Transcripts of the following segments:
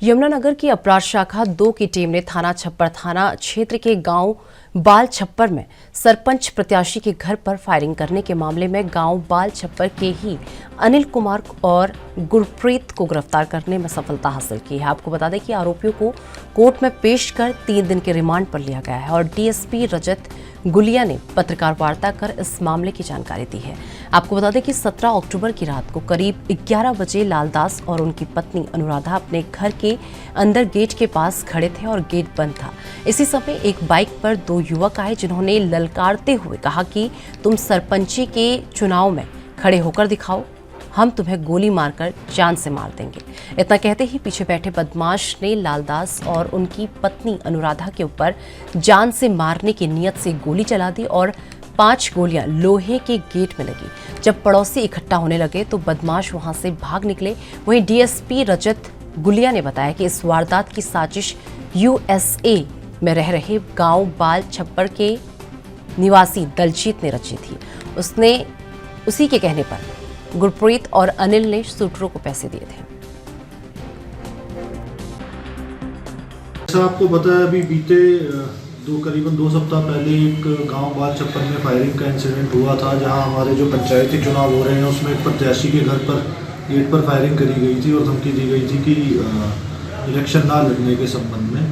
यमुनानगर की अपराध शाखा 2 की टीम ने थाना छप्पर थाना क्षेत्र के गांव बाल छप्पर में सरपंच प्रत्याशी के घर पर फायरिंग करने के मामले में गांव बाल छप्पर के ही अनिल कुमार और गुरप्रीत को गिरफ्तार करने में सफलता हासिल की है। आपको बता दें कि आरोपियों को कोर्ट में पेश कर 3 दिन के रिमांड पर लिया गया है और डीएसपी रजत गुलिया ने पत्रकार वार्ता कर इस मामले की जानकारी दी है। आपको बता दें कि 17 अक्टूबर की रात को करीब 11 बजे लालदास और उनकी पत्नी अनुराधा अपने घर के अंदर गेट के पास खड़े थे और गेट बंद था। इसी समय एक बाइक पर 2 युवक आए जिन्होंने ललकारते हुए कहा कि तुम सरपंची के चुनाव में खड़े होकर दिखाओ, हम तुम्हें गोली मारकर जान से मार देंगे। इतना कहते ही पीछे बैठे बदमाश ने लालदास और उनकी पत्नी अनुराधा के ऊपर जान से मारने की नीयत से गोली चला दी और 5 गोलियां लोहे के गेट में लगी। जब पड़ोसी इकट्ठा होने लगे तो बदमाश वहां से भाग निकले। वहीं डीएसपी रजत गुलिया ने बताया कि इस वारदात की साजिश यूएसए में रह रहे गांव बाल छप्पर के निवासी दलजीत ने रची थी। उसी के कहने पर गुरप्रीत और अनिल ने शूटरों को पैसे दिए थे। जैसा आपको पता है, अभी बीते करीबन 2 सप्ताह पहले एक गांव बाल छप्पर में फायरिंग का इंसिडेंट हुआ था, जहां हमारे जो पंचायती चुनाव हो रहे हैं उसमें एक प्रत्याशी के घर पर गेट पर फायरिंग करी गई थी और धमकी दी गई थी कि इलेक्शन ना लड़ने के संबंध में।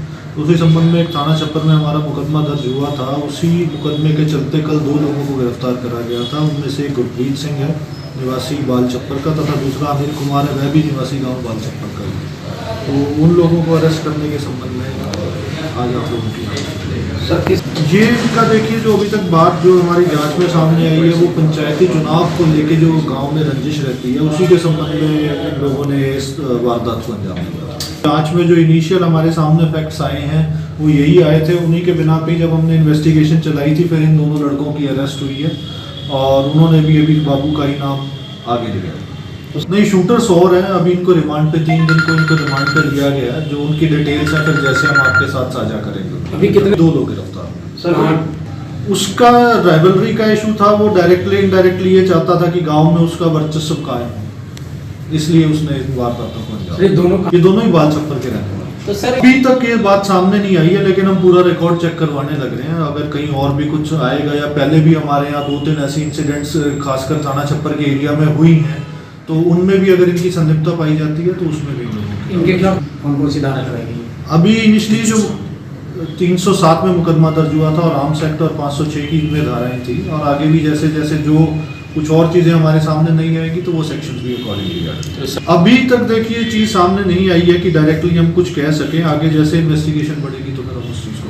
उसी संबंध में एक थाना छप्पर में हमारा मुकदमा दर्ज हुआ था। उसी मुकदमे के चलते कल 2 लोगों को गिरफ्तार करा गया था। उनमें से एक गुरप्रीत सिंह है, निवासी बाल छप्पर का, तथा दूसरा अनिल कुमार है, वह भी निवासी गांव बाल छप्पर का है। तो उन लोगों को अरेस्ट करने के संबंध में आज आप लोगों की ये इनका देखिए, जो अभी तक बात जो हमारी जांच में सामने आई है वो पंचायती चुनाव को लेके जो गांव में रंजिश रहती है उसी के संबंध में इन लोगों ने इस वारदात को अंजाम दिया। जांच में जो इनिशियल हमारे सामने फैक्ट्स आए हैं वो यही आए थे। उन्हीं के बिना पे जब हमने इन्वेस्टिगेशन चलाई थी, फिर इन दोनों लड़कों की अरेस्ट हुई है और उन्होंने भी अभी बाबू का ही नाम आगे लिया। नहीं, शूटर्स और हैं। अभी इनको रिमांड पे 3 दिन को इनको रिमांड पे लिया गया है। जो उनकी डिटेल्स हैं फिर जैसे हम आपके साथ साझा करेंगे। अभी कितने 2 लोग गिरफ्तार सर? उसका राइवलरी का इशू था। वो डायरेक्टली इनडायरेक्टली ये चाहता था कि गांव में उसका वर्चस्व कायम हो, इसलिए उसने वारदातों को अंजाम दिया। ये दोनों ही बाल छप्पर के रहने वाले। तो सर अभी तक ये बात सामने नहीं आई है, लेकिन हम पूरा रिकॉर्ड चेक करवाने लग रहे हैं। अगर कहीं और भी कुछ आएगा या पहले भी हमारे यहाँ 2-3 ऐसे इंसिडेंट्स खासकर थाना छप्पर के एरिया में हुई हैं, तो उनमें भी अगर इनकी संलिप्तता पाई जाती है तो उसमें भी इनके खिलाफ कौन सी धारा लगाएगी? अभी इनिशियली जो 307 में मुकदमा दर्ज हुआ था और आर्म्स एक्ट और 506 की इनमें धाराएं थी, और आगे भी जैसे जैसे जो कुछ और चीज़ें हमारे सामने नहीं आएगी तो वो सेक्शंस भी अकॉर्डिंगली आएंगे। अभी तक देखिए चीज़ सामने नहीं आई है कि डायरेक्टली हम कुछ कह सकें। आगे जैसे इन्वेस्टिगेशन बढ़ेगी तो फिर हम उस चीज़ को